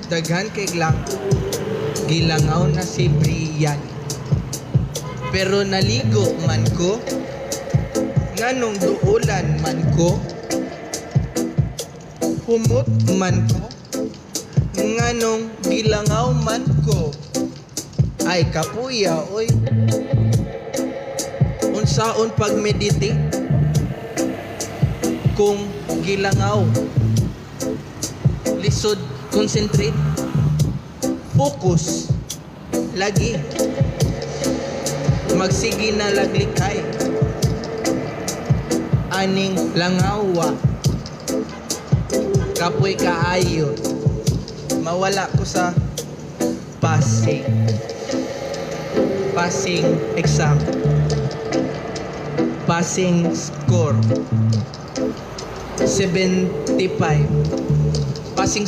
Daghan kay lang gilangaw na si Brian. Pero naligo man ko, nganong duulan man ko, humot man ko, nganong gilangaw man ko. Ay kapuya, oy. Unsaon pag-meditate kung gilangaw? Lisod, concentrate, focus, lagi. Magsige na laglikay. Aning langawa. Kapoy kaayo. Mawala ko sa passing exam, passing score 75, passing